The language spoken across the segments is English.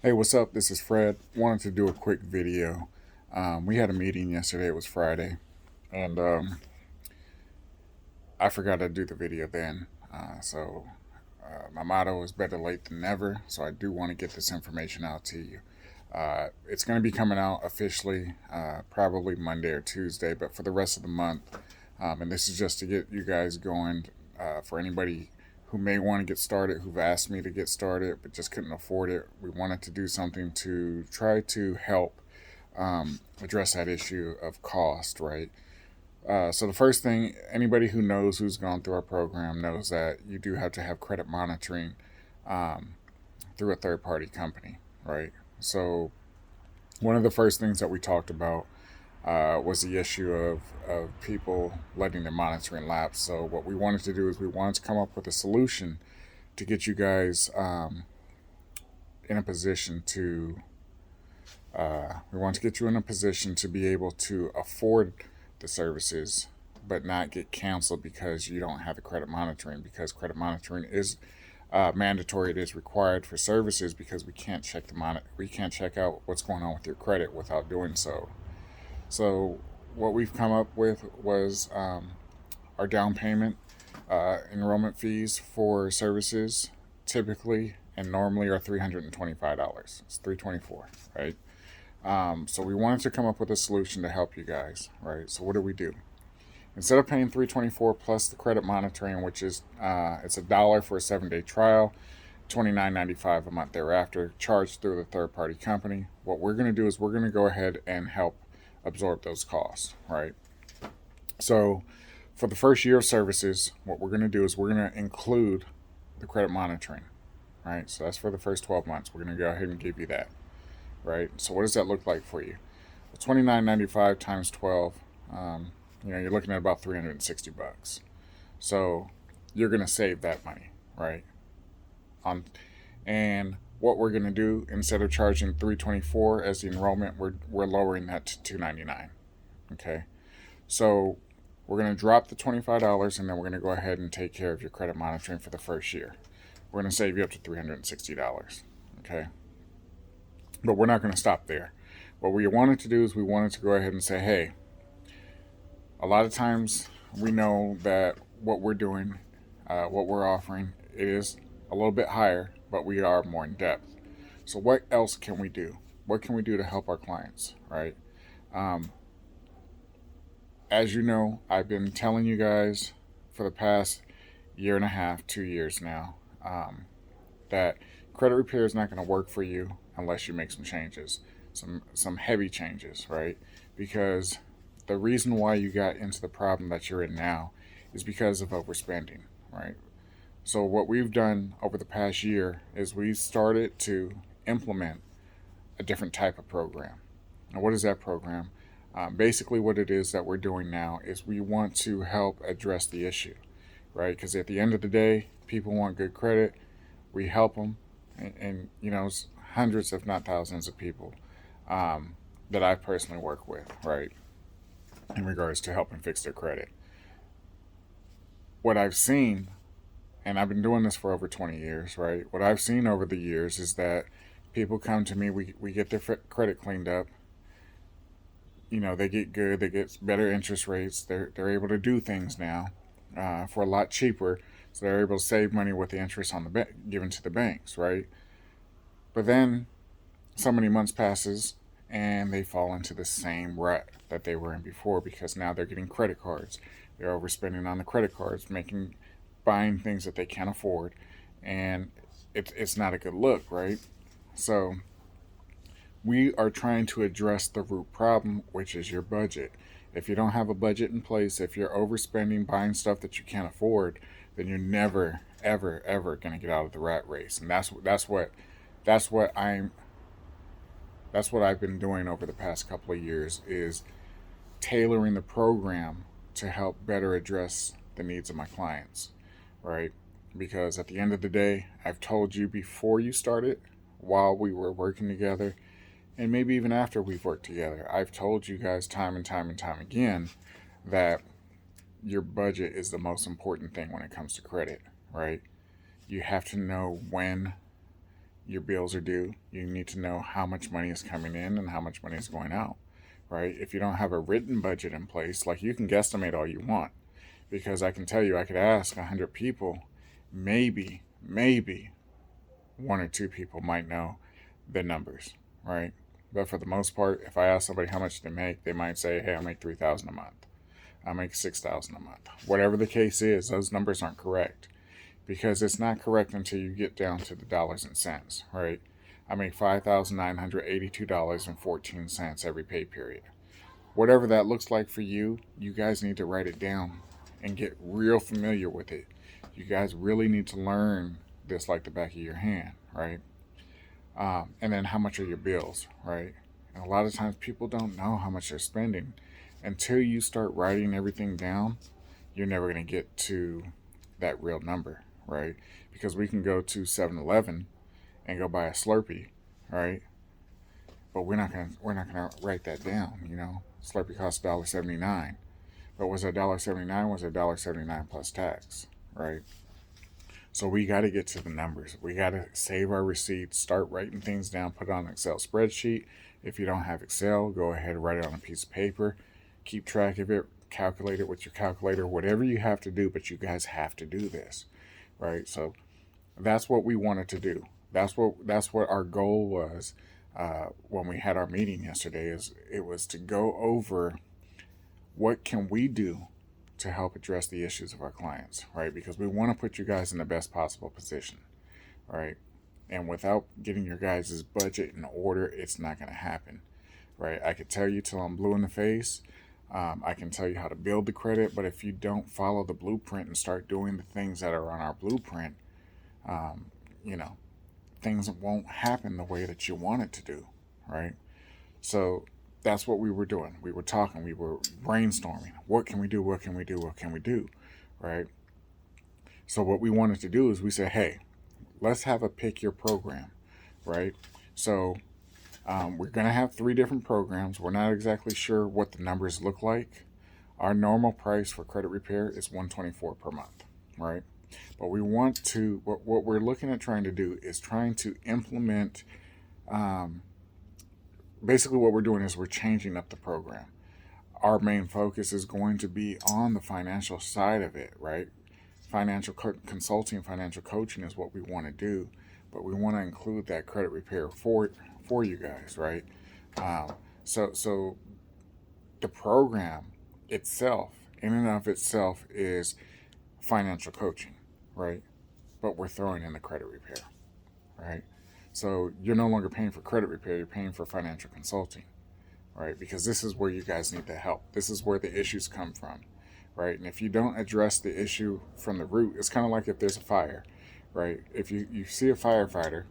Hey, what's up? This is Fred. Wanted to do a quick video. We had a meeting yesterday. It was Friday, and I forgot to do the video then. My motto is better late than never. So I do want to get this information out to you. It's going to be coming out officially probably Monday or Tuesday, but for the rest of the month. And this is just to get you guys going. For anybody who may want to get started, who've asked me to get started but just couldn't afford it, we wanted to do something to try to help address that issue of cost, right? So the first thing, anybody who knows who's gone through our program knows that you do have to have credit monitoring um, through a third-party company, right? So one of the first things that we talked about was the issue of people letting their monitoring lapse. So what we wanted to do is we wanted to come up with a solution to get you guys in a position to we want to get you in a position to be able to afford the services but not get canceled because you don't have the credit monitoring, because credit monitoring is mandatory. It is required for services because we can't check out what's going on with your credit without doing so. So what we've come up with was our down payment enrollment fees for services typically and normally are $325. It's $324, right? So we wanted to come up with a solution to help you guys, right? So what do? Instead of paying $324 plus the credit monitoring, which is it's $1 for a 7-day trial, $29.95 a month thereafter, charged through the third party company. What we're going to do is we're going to go ahead and help absorb those costs, right? So for the first year of services, what we're going to do is we're going to include the credit monitoring, right? So that's for the first 12 months. We're going to go ahead and give you that, right? So what does that look like for you? Well, $29.95 times 12, you're looking at about $360. So you're going to save that money, right? On and what we're going to do, instead of charging $324 as the enrollment, we're lowering that to $299. Okay, so we're going to drop the $25 and then we're going to go ahead and take care of your credit monitoring for the first year. We're going to save you up to $360. Okay, but we're not going to stop there. What we wanted to do is we wanted to go ahead and say, hey, a lot of times we know that what we're doing, what we're offering, is a little bit higher, but we are more in depth. So what else can we do? What can we do to help our clients, right? Um, as you know, I've been telling you guys for the past year and a half, 2 years now, that credit repair is not going to work for you unless you make some changes, some heavy changes, right? Because the reason why you got into the problem that you're in now is because of overspending, right? So what we've done over the past year is we've started to implement a different type of program. And what is that program? Basically, what it is that we're doing now is we want to help address the issue, right? Because at the end of the day, people want good credit. We help them, and hundreds, if not thousands, of people that I personally work with, right, in regards to helping fix their credit. What I've seen, and I've been doing this for over 20 years, right? What I've seen over the years is that people come to me, we get their credit cleaned up. They get good, they get better interest rates. They're able to do things now for a lot cheaper, so they're able to save money with the interest on the given to the banks, right? But then so many months passes and they fall into the same rut that they were in before because now they're getting credit cards. They're overspending on the credit cards, buying things that they can't afford, and it's not a good look, right? So we are trying to address the root problem, which is your budget. If you don't have a budget in place, if you're overspending, buying stuff that you can't afford, then you're never, ever, ever going to get out of the rat race. And that's what I've been doing over the past couple of years, is tailoring the program to help better address the needs of my clients, right? Because at the end of the day, I've told you before you started, while we were working together, and maybe even after we've worked together, I've told you guys time and time and time again that your budget is the most important thing when it comes to credit, right? You have to know when your bills are due. You need to know how much money is coming in and how much money is going out, right? If you don't have a written budget in place, like, you can guesstimate all you want, because I can tell you, I could ask 100 people, maybe one or two people might know the numbers, right? But for the most part, if I ask somebody how much they make, they might say, "Hey, I make 3,000 a month. I make 6,000 a month." Whatever the case is, those numbers aren't correct, because it's not correct until you get down to the dollars and cents, right? I make $5,982.14 every pay period. Whatever that looks like for you, you guys need to write it down and get real familiar with it. You guys really need to learn this like the back of your hand, right? And then how much are your bills, right? And a lot of times people don't know how much they're spending. Until you start writing everything down, you're never going to get to that real number, right? Because we can go to 7-Eleven and go buy a Slurpee, right? But we're not gonna write that down, Slurpee costs $1.79. But was it $1.79? Was it $1.79 plus tax, right? So we got to get to the numbers. We got to save our receipts, start writing things down, put it on an Excel spreadsheet. If you don't have Excel, go ahead and write it on a piece of paper. Keep track of it, calculate it with your calculator, whatever you have to do, but you guys have to do this, right? So that's what we wanted to do. That's what our goal was when we had our meeting yesterday. Is it was to go over what can we do to help address the issues of our clients, right? Because we want to put you guys in the best possible position, right? And without getting your guys' budget in order, it's not going to happen, right? I could tell you till I'm blue in the face. I can tell you how to build the credit, but if you don't follow the blueprint and start doing the things that are on our blueprint, um, you know, things won't happen the way that you want it to do, right? So that's what we were doing. We were talking, we were brainstorming. What can we do? What can we do? What can we do? Right? So what we wanted to do is we said, hey, let's have a pick your program, right? So we're going to have 3 different programs. We're not exactly sure what the numbers look like. Our normal price for credit repair is $124 per month, right? But we want to, what we're looking at trying to do is trying to implement, basically what we're doing is we're changing up the program. Our main focus is going to be on the financial side of it, right? Financial consulting, financial coaching is what we want to do, but we want to include that credit repair for you guys, right? So the program itself, in and of itself, is financial coaching, right? But we're throwing in the credit repair, right? So you're no longer paying for credit repair, you're paying for financial consulting, right? Because this is where you guys need the help. This is where the issues come from, right? And if you don't address the issue from the root, it's kind of like if there's a fire, right? If you see a firefighter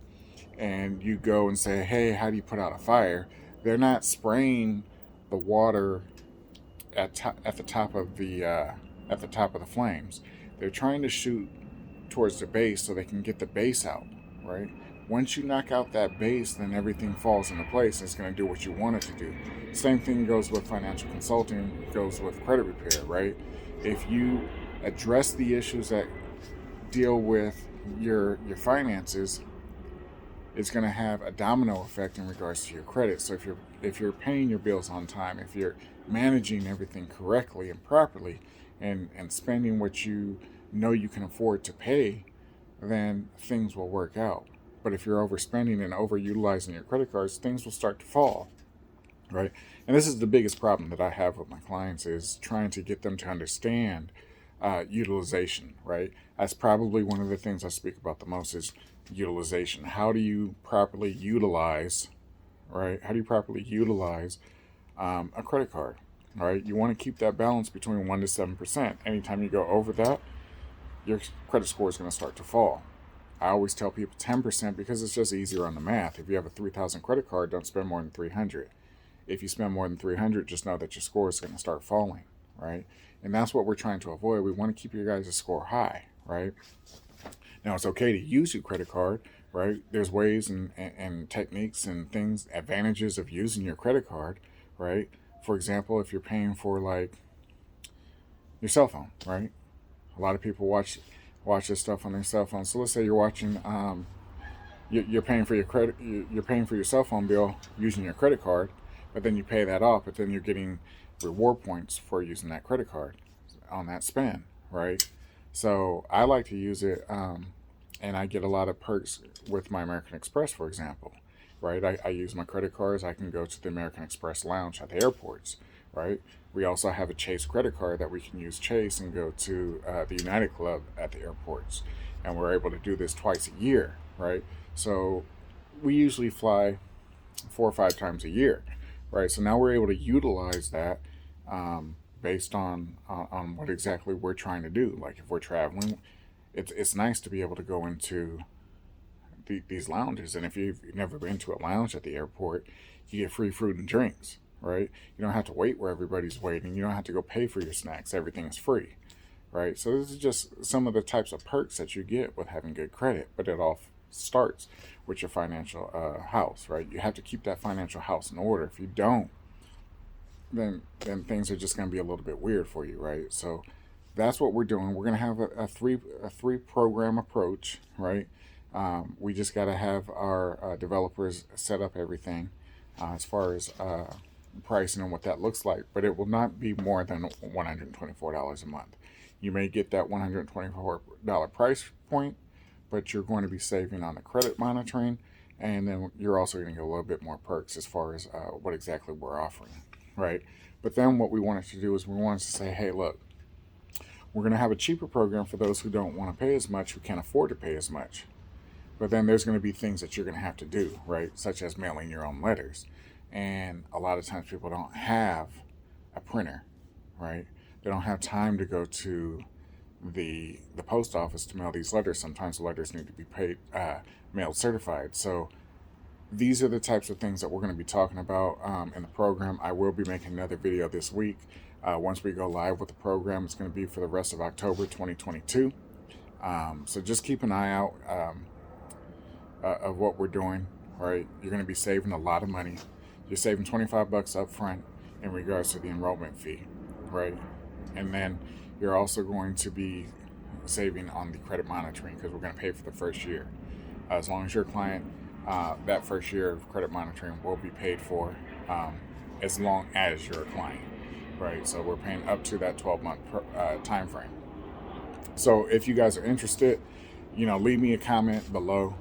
and you go and say, hey, how do you put out a fire? They're not spraying the water at the top of the flames. They're trying to shoot towards the base so they can get the base out, right? Once you knock out that base, then everything falls into place and it's going to do what you want it to do. Same thing goes with financial consulting, goes with credit repair, right? If you address the issues that deal with your finances, it's going to have a domino effect in regards to your credit. So if you're paying your bills on time, if you're managing everything correctly and properly, and spending what you know you can afford to pay, then things will work out. But if you're overspending and overutilizing your credit cards, things will start to fall, right? And this is the biggest problem that I have with my clients, is trying to get them to understand utilization, right? That's probably one of the things I speak about the most, is utilization. How do you properly utilize, right? How do you properly utilize a credit card, right? You want to keep that balance between 1 to 7%. Anytime you go over that, your credit score is going to start to fall. I always tell people 10% because it's just easier on the math. If you have a 3,000 credit card, don't spend more than 300. If you spend more than 300, just know that your score is going to start falling, right? And that's what we're trying to avoid. We want to keep your guys' score high, right? Now, it's okay to use your credit card, right? There's ways and techniques and things, advantages of using your credit card, right? For example, if you're paying for like your cell phone, right? A lot of people watch this stuff on their cell phone. So let's say you're watching you're paying for your credit, you're paying for your cell phone bill using your credit card, but then you pay that off, but then you're getting reward points for using that credit card on that spend, right? So I like to use it, and I get a lot of perks with my American Express, for example, right? I use my credit cards. I can go to the American Express lounge at the airports, right? We also have a Chase credit card that we can use Chase and go to the United Club at the airports, and we're able to do this twice a year, right? So we usually fly 4 or 5 times a year, right? So now we're able to utilize that based on what exactly we're trying to do. Like if we're traveling, it's nice to be able to go into these lounges, and if you've never been to a lounge at the airport, you get free food and drinks, right? You don't have to wait where everybody's waiting. You don't have to go pay for your snacks. Everything is free, right? So this is just some of the types of perks that you get with having good credit, but it all starts with your financial house, right? You have to keep that financial house in order. If you don't, then things are just going to be a little bit weird for you, right? So that's what we're doing. We're going to have a three program approach, right? We just got to have our developers set up everything as far as pricing and what that looks like, but it will not be more than $124 a month. You may get that $124 price point, but you're going to be saving on the credit monitoring, and then you're also going to get a little bit more perks as far as what exactly we're offering, right? But then what we wanted to do is we wanted to say, hey, look, we're going to have a cheaper program for those who don't want to pay as much, who can't afford to pay as much. But then there's going to be things that you're going to have to do, right? Such as mailing your own letters. And a lot of times people don't have a printer, right? They don't have time to go to the post office to mail these letters. Sometimes the letters need to be mailed certified. So these are the types of things that we're going to be talking about in the program. I will be making another video this week. Once we go live with the program, it's going to be for the rest of October 2022. So just keep an eye out of what we're doing. Right, you're going to be saving a lot of money. You're saving $25 up front in regards to the enrollment fee, right? And then you're also going to be saving on the credit monitoring because we're going to pay for the first year. As long as you're a client, that first year of credit monitoring will be paid for as long as you're a client, right? So we're paying up to that 12-month time frame. So if you guys are interested, leave me a comment below,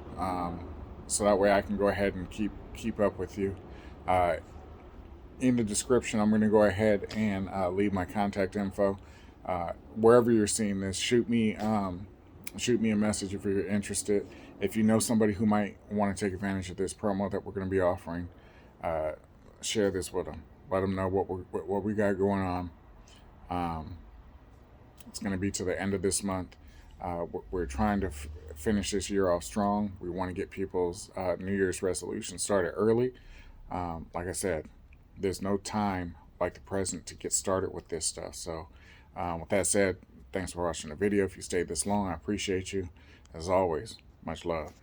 so that way I can go ahead and keep up with you. In the description, I'm going to go ahead and leave my contact info. Wherever you're seeing this, shoot me a message if you're interested. If you know somebody who might want to take advantage of this promo that we're going to be offering, share this with them. Let them know what we got going on. It's going to be to the end of this month. We're trying to finish this year off strong. We want to get people's New Year's resolutions started early. Like I said, there's no time like the present to get started with this stuff. So with that said, thanks for watching the video. If you stayed this long, I appreciate you. As always, much love.